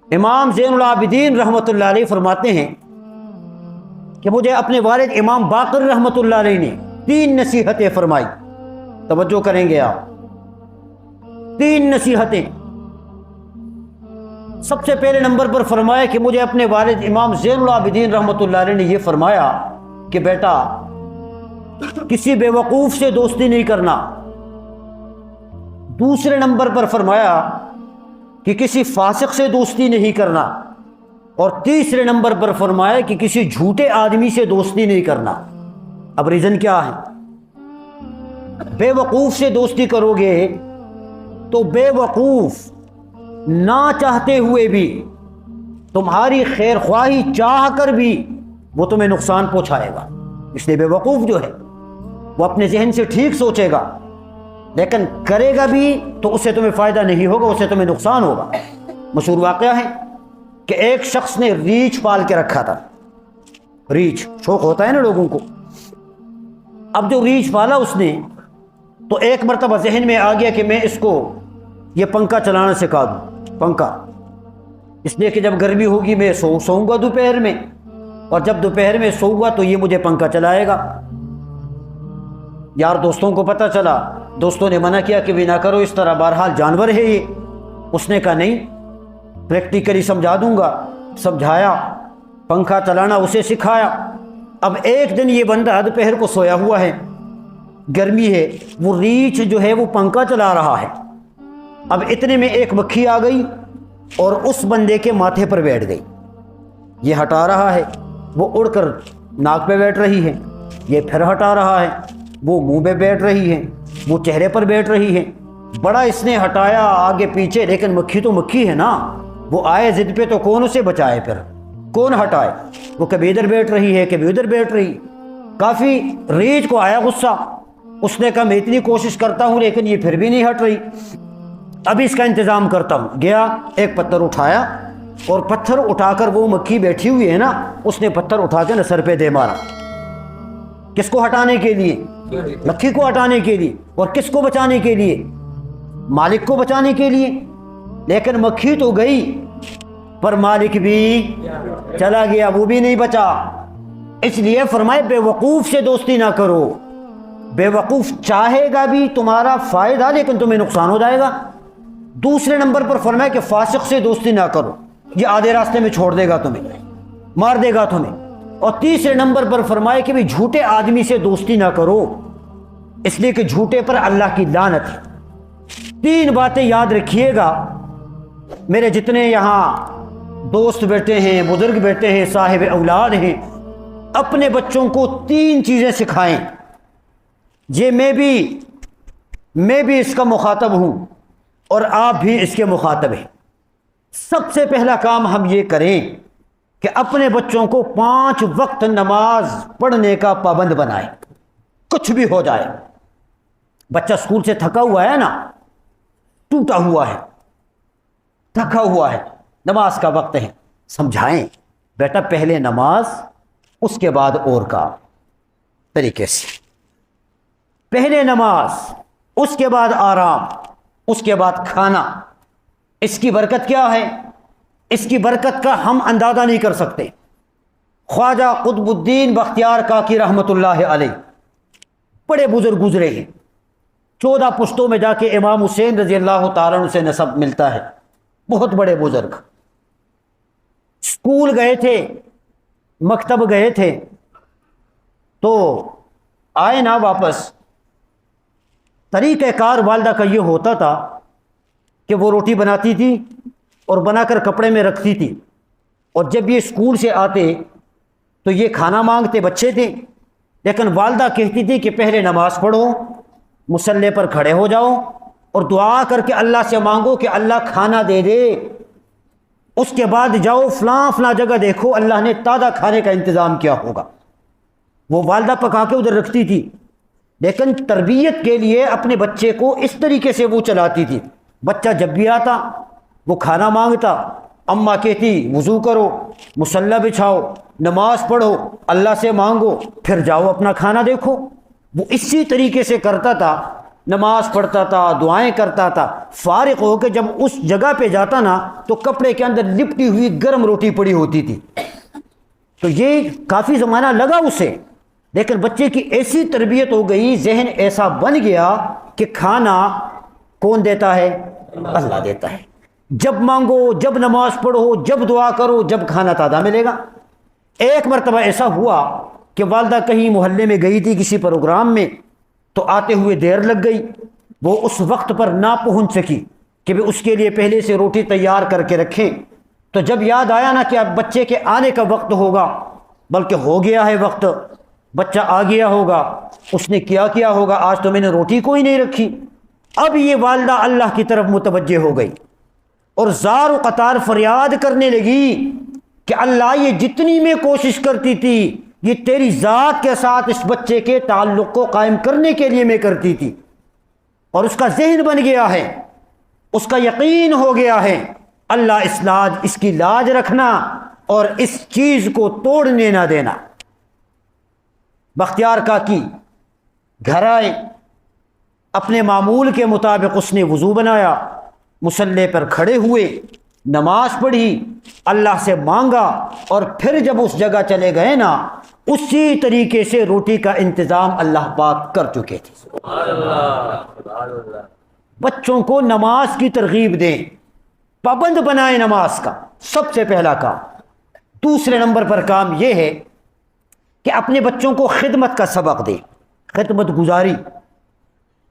امام زین العابدین رحمۃ اللہ علیہ فرماتے ہیں کہ مجھے اپنے والد امام باقر رحمۃ اللہ علیہ نے 3 نصیحتیں فرمائی. توجہ کریں گے آپ. 3 نصیحتیں. سب سے پہلے نمبر پر فرمایا کہ مجھے اپنے والد امام زین العابدین رحمۃ اللہ علیہ نے یہ فرمایا کہ بیٹا کسی بے وقوف سے دوستی نہیں کرنا. دوسرے نمبر پر فرمایا کہ کسی فاسق سے دوستی نہیں کرنا. اور تیسرے نمبر پر فرمایا کہ کسی جھوٹے آدمی سے دوستی نہیں کرنا. اب ریزن کیا ہے؟ بے وقوف سے دوستی کرو گے تو بے وقوف نہ چاہتے ہوئے بھی تمہاری خیر خواہی چاہ کر بھی وہ تمہیں نقصان پہنچائے گا. اس لیے بے وقوف جو ہے وہ اپنے ذہن سے ٹھیک سوچے گا لیکن کرے گا بھی تو اس سے تمہیں فائدہ نہیں ہوگا، اس سے تمہیں نقصان ہوگا. مشہور واقعہ ہے کہ ایک شخص نے ریچھ پال کے رکھا تھا. ریچھ شوق ہوتا ہے نا لوگوں کو. اب جو ریچھ پالا اس نے تو ایک مرتبہ ذہن میں آ گیا کہ میں اس کو یہ پنکھا چلانا سکھا دوں. پنکھا اس لیے کہ جب گرمی ہوگی میں سوؤں گا دوپہر میں، اور جب دوپہر میں سوؤں گا تو یہ مجھے پنکھا چلائے گا. یار دوستوں کو پتہ چلا، دوستوں نے منع کیا کہ بھی نہ کرو اس طرح، بہرحال جانور ہے یہ. اس نے کہا نہیں، پریکٹیکلی سمجھا دوں گا. سمجھایا، پنکھا چلانا اسے سکھایا. اب ایک دن یہ بندہ دوپہر کو سویا ہوا ہے، گرمی ہے، وہ ریچھ جو ہے وہ پنکھا چلا رہا ہے. اب اتنے میں ایک مکھی آ گئی اور اس بندے کے ماتھے پر بیٹھ گئی. یہ ہٹا رہا ہے، وہ اڑ کر ناک پہ بیٹھ رہی ہے. یہ پھر ہٹا رہا ہے، وہ منہ پہ بیٹھ رہی ہے، وہ چہرے پر بیٹھ رہی ہے. بڑا اس نے ہٹایا آگے پیچھے، لیکن مکھی تو مکھی ہے نا، وہ آئے ضد پہ تو کون اسے بچائے، پھر کون ہٹائے. وہ کبھی ادھر بیٹھ رہی ہے، کبھی ادھر بیٹھ رہی. کافی ریچھ کو آیا غصہ. اس نے کہا میں اتنی کوشش کرتا ہوں لیکن یہ پھر بھی نہیں ہٹ رہی، ابھی اس کا انتظام کرتا ہوں. گیا ایک پتھر اٹھایا اور پتھر اٹھا کر وہ مکھی بیٹھی ہوئی ہے نا، اس نے پتھر اٹھا کے سر پہ دے مارا. کس کو ہٹانے کے لیے؟ مکھی کو ہٹانے کے لیے. اور کس کو بچانے کے لیے؟ مالک کو بچانے کے لیے. لیکن مکھی تو گئی پر مالک بھی چلا گیا، وہ بھی نہیں بچا. اس لیے فرمائے بے وقوف سے دوستی نہ کرو. بے وقوف چاہے گا بھی تمہارا فائدہ لیکن تمہیں نقصان ہو جائے گا. دوسرے نمبر پر فرمایا کہ فاسق سے دوستی نہ کرو، یہ آدھے راستے میں چھوڑ دے گا تمہیں، مار دے گا تمہیں. اور تیسرے نمبر پر فرمایا کہ بھی جھوٹے آدمی سے دوستی نہ کرو، اس لیے کہ جھوٹے پر اللہ کی لعنت ہے. 3 باتیں یاد رکھیے گا. میرے جتنے یہاں دوست بیٹھے ہیں، بزرگ بیٹھے ہیں، صاحب اولاد ہیں، اپنے بچوں کو 3 چیزیں سکھائیں. یہ میں بھی اس کا مخاطب ہوں اور آپ بھی اس کے مخاطب ہیں. سب سے پہلا کام ہم یہ کریں کہ اپنے بچوں کو 5 وقت نماز پڑھنے کا پابند بنائیں. کچھ بھی ہو جائے، بچہ اسکول سے تھکا ہوا ہے نا، ٹوٹا ہوا ہے، تھکا ہوا ہے، نماز کا وقت ہے، سمجھائیں بیٹا پہلے نماز اس کے بعد اور کا طریقے سے. پہلے نماز، اس کے بعد آرام، اس کے بعد کھانا. اس کی برکت کیا ہے؟ اس کی برکت کا ہم اندازہ نہیں کر سکتے. خواجہ قطب الدین بختیار کاکی رحمۃ اللہ علیہ بڑے بزرگ گزرے ہیں. 14 پشتوں میں جا کے امام حسین رضی اللہ تعالیٰ عنہ سے نسب ملتا ہے. بہت بڑے بزرگ. اسکول گئے تھے، مکتب گئے تھے تو آئے نا واپس. طریقہ کار والدہ کا یہ ہوتا تھا کہ وہ روٹی بناتی تھی اور بنا کر کپڑے میں رکھتی تھی، اور جب یہ اسکول سے آتے تو یہ کھانا مانگتے. بچے تھے لیکن والدہ کہتی تھی کہ پہلے نماز پڑھو، مصلی پر کھڑے ہو جاؤ اور دعا کر کے اللہ سے مانگو کہ اللہ کھانا دے دے. اس کے بعد جاؤ فلاں جگہ دیکھو اللہ نے تازہ کھانے کا انتظام کیا ہوگا. وہ والدہ پکا کے ادھر رکھتی تھی، لیکن تربیت کے لیے اپنے بچے کو اس طریقے سے وہ چلاتی تھی. بچہ جب بھی آتا وہ کھانا مانگتا، اماں کہتی وضو کرو، مصلی بچھاؤ، نماز پڑھو، اللہ سے مانگو، پھر جاؤ اپنا کھانا دیکھو. وہ اسی طریقے سے کرتا تھا نماز پڑھتا تھا، دعائیں کرتا تھا، فارغ ہو کے جب اس جگہ پہ جاتا نا تو کپڑے کے اندر لپٹی ہوئی گرم روٹی پڑی ہوتی تھی. تو یہ کافی زمانہ لگا اسے، لیکن بچے کی ایسی تربیت ہو گئی، ذہن ایسا بن گیا کہ کھانا کون دیتا ہے؟ اللہ دیتا ہے. جب مانگو، جب نماز پڑھو، جب دعا کرو، جب کھانا تازہ ملے گا. ایک مرتبہ ایسا ہوا کہ والدہ کہیں محلے میں گئی تھی کسی پروگرام میں، تو آتے ہوئے دیر لگ گئی. وہ اس وقت پر نہ پہنچ سکی کہ وہ اس کے لیے پہلے سے روٹی تیار کر کے رکھیں. تو جب یاد آیا نا کہ اب بچے کے آنے کا وقت ہوگا، بلکہ ہو گیا ہے وقت، بچہ آ گیا ہوگا، اس نے کیا ہوگا، آج تو میں نے روٹی کوئی نہیں رکھی. اب یہ والدہ اللہ کی طرف متوجہ ہو گئی اور زار و قطار فریاد کرنے لگی کہ اللہ، یہ جتنی میں کوشش کرتی تھی یہ تیری ذات کے ساتھ اس بچے کے تعلق کو قائم کرنے کے لیے میں کرتی تھی، اور اس کا ذہن بن گیا ہے، اس کا یقین ہو گیا ہے. اللہ اس کی لاج رکھنا اور اس چیز کو توڑنے نہ دینا. بختیار کاکی گھر آئے، اپنے معمول کے مطابق اس نے وضو بنایا، مصلی پر کھڑے ہوئے، نماز پڑھی، اللہ سے مانگا، اور پھر جب اس جگہ چلے گئے نا، اسی طریقے سے روٹی کا انتظام اللہ پاک کر چکے تھے. بچوں کو نماز کی ترغیب دیں، پابند بنائیں نماز کا، سب سے پہلا کام. دوسرے نمبر پر کام یہ ہے کہ اپنے بچوں کو خدمت کا سبق دیں، خدمت گزاری،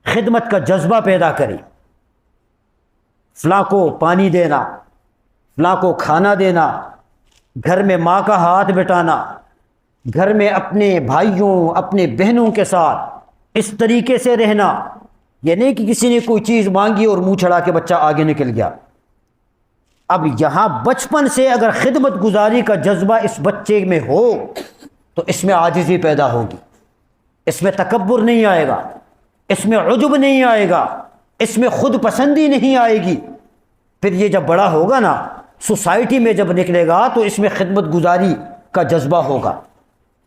خدمت کا جذبہ پیدا کریں. فلاں کو پانی دینا، فلاں کو کھانا دینا، گھر میں ماں کا ہاتھ بٹانا، گھر میں اپنے بھائیوں اپنے بہنوں کے ساتھ اس طریقے سے رہنا. یہ نہیں کہ کسی نے کوئی چیز مانگی اور منہ چھڑا کے بچہ آگے نکل گیا. اب یہاں بچپن سے اگر خدمت گزاری کا جذبہ اس بچے میں ہو تو اس میں عاجزی پیدا ہوگی، اس میں تکبر نہیں آئے گا، اس میں عجب نہیں آئے گا، اس میں خود پسندی نہیں آئے گی. پھر یہ جب بڑا ہوگا نا، سوسائٹی میں جب نکلے گا تو اس میں خدمت گزاری کا جذبہ ہوگا،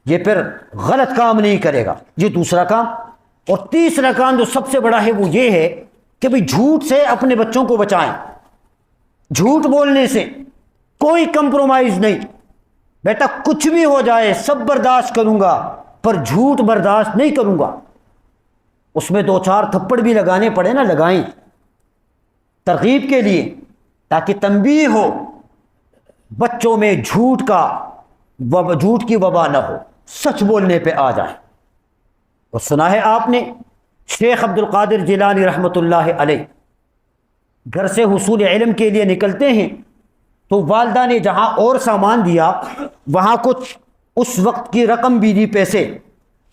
یہ پھر غلط کام نہیں کرے گا. یہ دوسرا کام. اور تیسرا کام جو سب سے بڑا ہے وہ یہ ہے کہ بھئی جھوٹ سے اپنے بچوں کو بچائیں. جھوٹ بولنے سے کوئی کمپرومائز نہیں. بیٹا کچھ بھی ہو جائے سب برداشت کروں گا، پر جھوٹ برداشت نہیں کروں گا. اس میں 2-4 تھپڑ بھی لگانے پڑے نا، لگائیں ترغیب کے لیے، تاکہ تنبیہ ہو، بچوں میں جھوٹ کی وبا نہ ہو، سچ بولنے پہ آ جائیں. اور سنا ہے آپ نے شیخ عبد القادر جیلانی رحمۃ اللہ علیہ گھر سے حصول علم کے لیے نکلتے ہیں تو والدہ نے جہاں اور سامان دیا وہاں کچھ اس وقت کی رقم بھی دی، پیسے،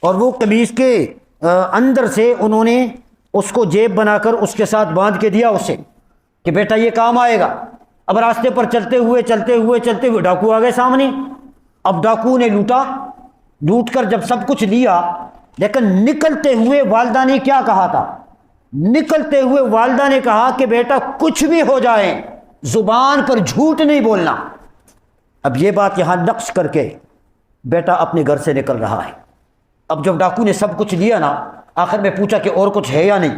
اور وہ قمیض کے اندر سے انہوں نے اس کو جیب بنا کر اس کے ساتھ باندھ کے دیا اسے کہ بیٹا یہ کام آئے گا. اب راستے پر چلتے ہوئے ڈاکو آ گئے سامنے. اب ڈاکو نے لوٹ کر جب سب کچھ لیا، لیکن نکلتے ہوئے والدہ نے کیا کہا تھا؟ نکلتے ہوئے والدہ نے کہا کہ بیٹا کچھ بھی ہو جائے زبان پر جھوٹ نہیں بولنا. اب یہ بات یہاں نقش کر کے بیٹا اپنے گھر سے نکل رہا ہے. اب جب ڈاکو نے سب کچھ لیا نا، آخر میں پوچھا کہ اور کچھ ہے یا نہیں،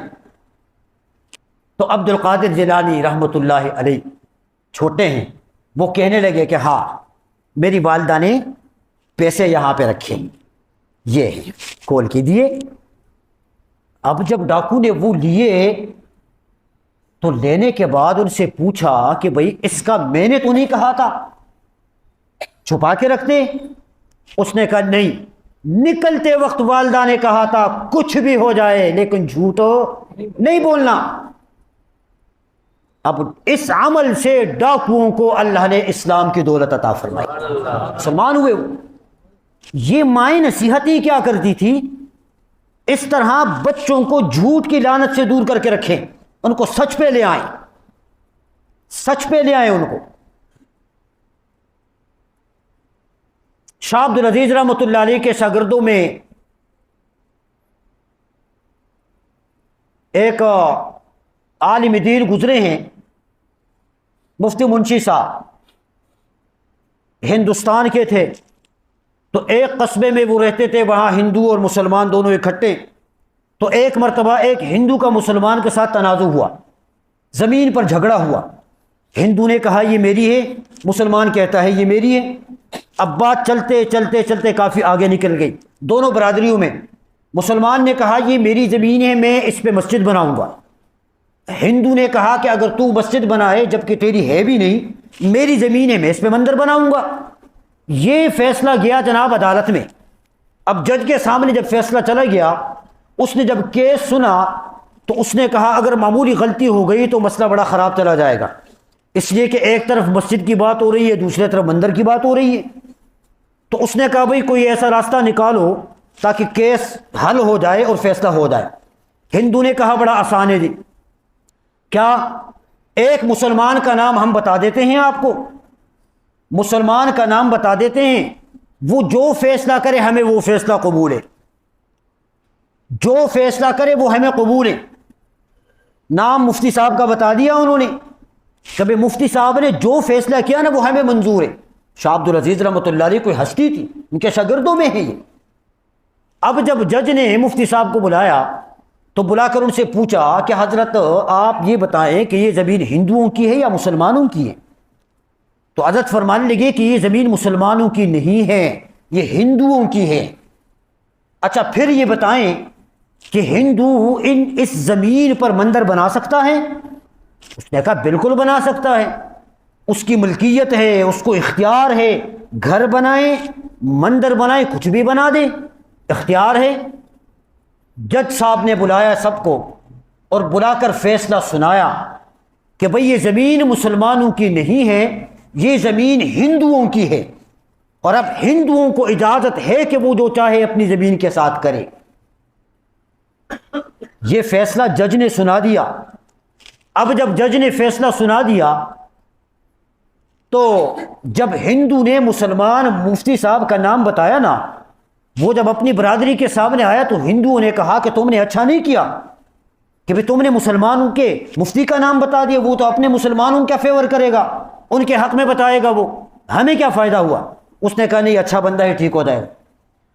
تو عبد القادر جیلانی رحمۃ اللہ علیہ چھوٹے ہیں، وہ کہنے لگے کہ ہاں میری والدہ نے پیسے یہاں پہ رکھے، یہ کھول کے دیے. اب جب ڈاکو نے وہ لیے تو لینے کے بعد ان سے پوچھا کہ بھئی اس کا میں نے تو نہیں کہا تھا چھپا کے رکھتے؟ اس نے کہا نہیں، نکلتے وقت والدہ نے کہا تھا کچھ بھی ہو جائے لیکن جھوٹ نہیں بولنا. اب اس عمل سے ڈاکوؤں کو اللہ نے اسلام کی دولت عطا فرمائی، مسلمان ہوئے. یہ مائیں نصیحت ہی کیا کرتی تھی؟ اس طرح بچوں کو جھوٹ کی لعنت سے دور کر کے رکھیں، ان کو سچ پہ لے آئیں، سچ پہ لے آئیں ان کو. شاہ عبد العزیز رحمۃ اللہ علیہ کے شاگردوں میں ایک عالم دین گزرے ہیں، مفتی منشی صاحب، ہندوستان کے تھے. تو ایک قصبے میں وہ رہتے تھے، وہاں ہندو اور مسلمان دونوں اکٹھے. تو ایک مرتبہ ایک ہندو کا مسلمان کے ساتھ تنازع ہوا، زمین پر جھگڑا ہوا، ہندو نے کہا یہ میری ہے، مسلمان کہتا ہے یہ میری ہے۔ اب بات چلتے چلتے چلتے کافی آگے نکل گئی دونوں برادریوں میں۔ مسلمان نے کہا یہ میری زمین ہے، میں اس پہ مسجد بناؤں گا۔ ہندو نے کہا کہ اگر تو مسجد بنائے جبکہ تیری ہے بھی نہیں، میری زمین ہے، میں اس پہ مندر بناؤں گا۔ یہ فیصلہ گیا جناب عدالت میں۔ اب جج کے سامنے جب فیصلہ چلا گیا، اس نے جب کیس سنا تو اس نے کہا اگر معمولی غلطی ہو گئی تو مسئلہ بڑا خراب چلا جائے گا، اس لیے کہ ایک طرف مسجد کی بات ہو رہی ہے، دوسری طرف مندر کی بات ہو رہی ہے۔ تو اس نے کہا بھئی کوئی ایسا راستہ نکالو تاکہ کیس حل ہو جائے اور فیصلہ ہو جائے۔ ہندو نے کہا بڑا آسان ہے جی، کیا ایک مسلمان کا نام ہم بتا دیتے ہیں آپ کو، مسلمان کا نام بتا دیتے ہیں، وہ جو فیصلہ کرے ہمیں وہ فیصلہ قبول ہے، جو فیصلہ کرے وہ ہمیں قبول ہے۔ نام مفتی صاحب کا بتا دیا انہوں نے، کبھی مفتی صاحب نے جو فیصلہ کیا نا وہ ہمیں منظور ہے۔ شاہ عبد العزیز رحمۃ اللہ علیہ کوئی ہستی تھی، ان کے شاگردوں میں ہے یہ۔ اب جب جج نے مفتی صاحب کو بلایا تو بلا کر ان سے پوچھا کہ حضرت آپ یہ بتائیں کہ یہ زمین ہندوؤں کی ہے یا مسلمانوں کی ہے؟ تو حضرت فرمانے لگے کہ یہ زمین مسلمانوں کی نہیں ہے، یہ ہندوؤں کی ہے۔ اچھا پھر یہ بتائیں کہ ہندو اس زمین پر مندر بنا سکتا ہے؟ اس نے کہا بالکل بنا سکتا ہے، اس کی ملکیت ہے، اس کو اختیار ہے، گھر بنائیں، مندر بنائیں، کچھ بھی بنا دیں، اختیار ہے۔ جج صاحب نے بلایا سب کو اور بلا کر فیصلہ سنایا کہ بھئی یہ زمین مسلمانوں کی نہیں ہے، یہ زمین ہندوؤں کی ہے، اور اب ہندوؤں کو اجازت ہے کہ وہ جو چاہے اپنی زمین کے ساتھ کرے۔ یہ فیصلہ جج نے سنا دیا۔ اب جب جج نے فیصلہ سنا دیا تو جب ہندو نے مسلمان مفتی صاحب کا نام بتایا نا، وہ جب اپنی برادری کے سامنے آیا تو ہندوؤں نے کہا کہ تم نے اچھا نہیں کیا کہ بھی تم نے مسلمانوں کے مفتی کا نام بتا دیا، وہ تو اپنے مسلمانوں کا فیور کرے گا، ان کے حق میں بتائے گا، وہ ہمیں کیا فائدہ ہوا؟ اس نے کہا نہیں اچھا بندہ ہے، ٹھیک ہو جائے گا۔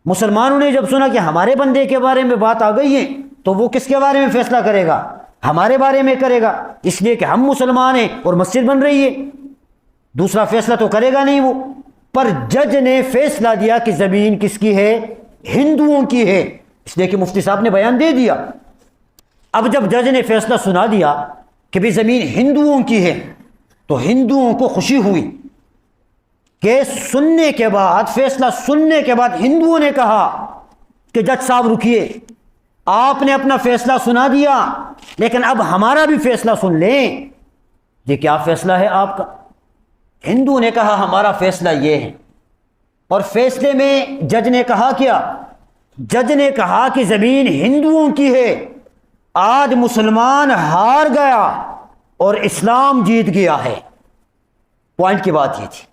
مسلمانوں نے جب سنا کہ ہمارے بندے کے بارے میں بات آ گئی ہے تو وہ کس کے بارے میں فیصلہ کرے گا؟ ہمارے بارے میں کرے گا، اس لیے کہ ہم مسلمان ہیں اور مسجد بن رہی ہے، دوسرا فیصلہ تو کرے گا نہیں وہ۔ پر جج نے فیصلہ دیا کہ زمین کس کی ہے؟ ہندوؤں کی ہے، اس لیے کہ مفتی صاحب نے بیان دے دیا۔ اب جب جج نے فیصلہ سنا دیا کہ بھی زمین ہندوؤں کی ہے تو ہندوؤں کو خوشی ہوئی کہ سننے کے بعد، فیصلہ سننے کے بعد ہندوؤں نے کہا کہ جج صاحب رکیے، آپ نے اپنا فیصلہ سنا دیا لیکن اب ہمارا بھی فیصلہ سن لیں۔ یہ کیا فیصلہ ہے آپ کا؟ ہندو نے کہا ہمارا فیصلہ یہ ہے، اور فیصلے میں جج نے کہا کیا؟ جج نے کہا کہ زمین ہندوؤں کی ہے، آج مسلمان ہار گیا اور اسلام جیت گیا ہے۔ پوائنٹ کی بات یہ تھی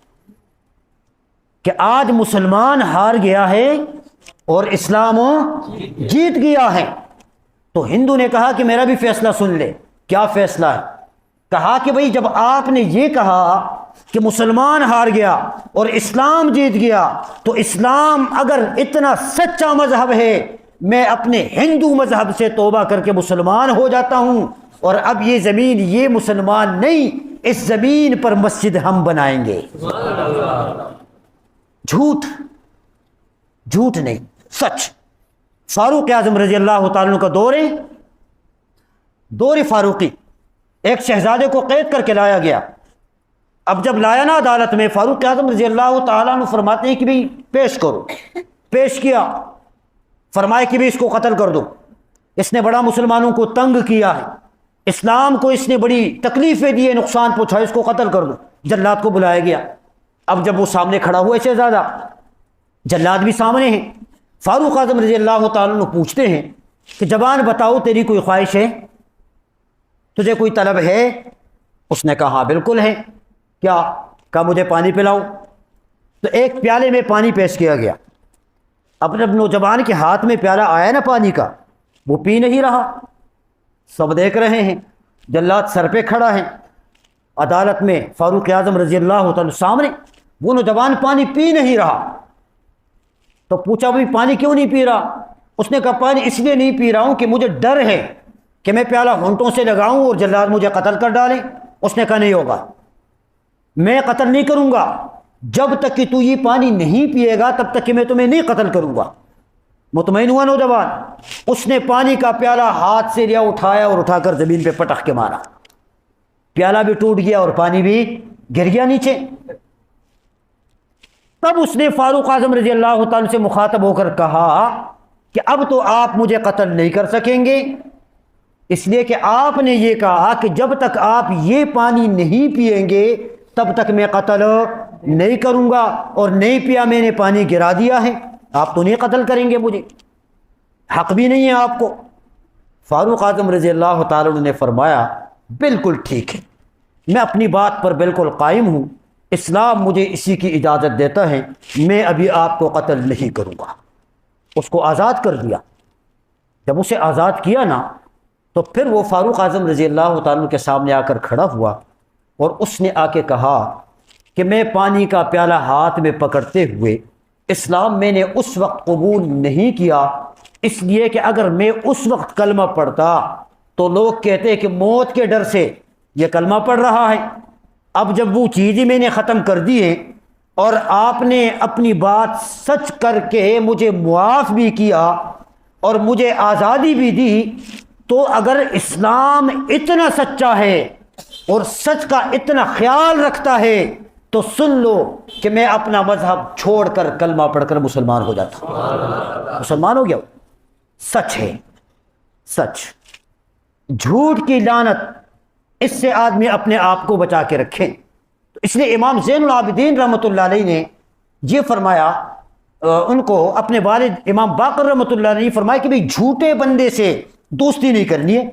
کہ آج مسلمان ہار گیا ہے اور اسلام جیت گیا ہے۔ تو ہندو نے کہا کہ میرا بھی فیصلہ سن لے۔ کیا فیصلہ ہے؟ کہا کہ بھئی جب آپ نے یہ کہا کہ مسلمان ہار گیا اور اسلام جیت گیا تو اسلام اگر اتنا سچا مذہب ہے، میں اپنے ہندو مذہب سے توبہ کر کے مسلمان ہو جاتا ہوں، اور اب یہ زمین یہ مسلمان نہیں، اس زمین پر مسجد ہم بنائیں گے۔ جھوٹ، جھوٹ نہیں، سچ۔ فاروق اعظم رضی اللہ تعالیٰ عنہ کا دور فاروقی، ایک شہزادے کو قید کر کے لایا گیا۔ اب جب لایا نا عدالت میں، فاروق اعظم رضی اللہ تعالیٰ عنہ فرماتے ہیں کہ بھئی پیش کرو۔ پیش کیا، فرمائے کہ بھی اس کو قتل کر دو، اس نے بڑا مسلمانوں کو تنگ کیا ہے، اسلام کو اس نے بڑی تکلیفیں دی، نقصان پہنچا، اس کو قتل کر دو۔ جلاد کو بلایا گیا۔ اب جب وہ سامنے کھڑا ہوا شہزادہ، جلاد بھی سامنے ہیں، فاروق اعظم رضی اللہ تعالیٰ عنہ پوچھتے ہیں کہ زبان بتاؤ تیری کوئی خواہش ہے، تجھے کوئی طلب ہے؟ اس نے کہا ہاں بالکل ہے۔ کیا؟ کہا مجھے پانی پلاؤ۔ تو ایک پیالے میں پانی پیش کیا گیا۔ اپنے نوجوان کے ہاتھ میں پیالہ آیا نا پانی کا، وہ پی نہیں رہا، سب دیکھ رہے ہیں، جلاد سر پہ کھڑا ہے عدالت میں، فاروق اعظم رضی اللہ تعالیٰ سامنے، وہ نوجوان پانی پی نہیں رہا۔ تو پوچھا بھائی پانی کیوں نہیں پی رہا؟ اس نے کہا پانی اس لیے نہیں پی رہا ہوں کہ مجھے ڈر ہے کہ میں پیالہ ہونٹوں سے لگاؤں اور جلاد مجھے قتل کر ڈالیں۔ اس نے کہا نہیں ہوگا، میں قتل نہیں کروں گا، جب تک کہ تو یہ پانی نہیں پیے گا تب تک کہ میں تمہیں نہیں قتل کروں گا۔ مطمئن ہوا نوجوان، اس نے پانی کا پیالہ ہاتھ سے لیا، اٹھایا اور اٹھا کر زمین پہ پٹخ کے مارا، پیالہ بھی ٹوٹ گیا اور پانی بھی گر گیا نیچے۔ تب اس نے فاروق اعظم رضی اللہ تعالیٰ سے مخاطب ہو کر کہا کہ اب تو آپ مجھے قتل نہیں کر سکیں گے، اس لیے کہ آپ نے یہ کہا کہ جب تک آپ یہ پانی نہیں پیئیں گے تب تک میں قتل نہیں کروں گا، اور نہیں پیا میں نے پانی گرا دیا ہے، آپ تو نہیں قتل کریں گے مجھے، حق بھی نہیں ہے آپ کو۔ فاروق اعظم رضی اللہ تعالیٰ عنہ نے فرمایا بالکل ٹھیک ہے، میں اپنی بات پر بالکل قائم ہوں، اسلام مجھے اسی کی اجازت دیتا ہے، میں ابھی آپ کو قتل نہیں کروں گا۔ اس کو آزاد کر دیا۔ جب اسے آزاد کیا نا تو پھر وہ فاروق اعظم رضی اللہ تعالیٰ عنہ کے سامنے آ کر کھڑا ہوا اور اس نے آ کے کہا کہ میں پانی کا پیالہ ہاتھ میں پکڑتے ہوئے اسلام میں نے اس وقت قبول نہیں کیا، اس لیے کہ اگر میں اس وقت کلمہ پڑھتا تو لوگ کہتے کہ موت کے ڈر سے یہ کلمہ پڑھ رہا ہے۔ اب جب وہ چیز ہی میں نے ختم کر دی ہے اور آپ نے اپنی بات سچ کر کے مجھے معاف بھی کیا اور مجھے آزادی بھی دی، تو اگر اسلام اتنا سچا ہے اور سچ کا اتنا خیال رکھتا ہے تو سن لو کہ میں اپنا مذہب چھوڑ کر کلمہ پڑھ کر مسلمان ہو جاتا ہوں۔ مسلمان ہو گیا۔ سچ ہے، سچ، جھوٹ کی لعنت، اس سے آدمی اپنے آپ کو بچا کے رکھے۔ تو اس لیے امام زین العابدین رحمۃ اللہ علیہ نے یہ فرمایا، ان کو اپنے والد امام باقر رحمۃ اللہ علیہ نے فرمایا کہ بھئی جھوٹے بندے سے دوستی نہیں کرنی ہے،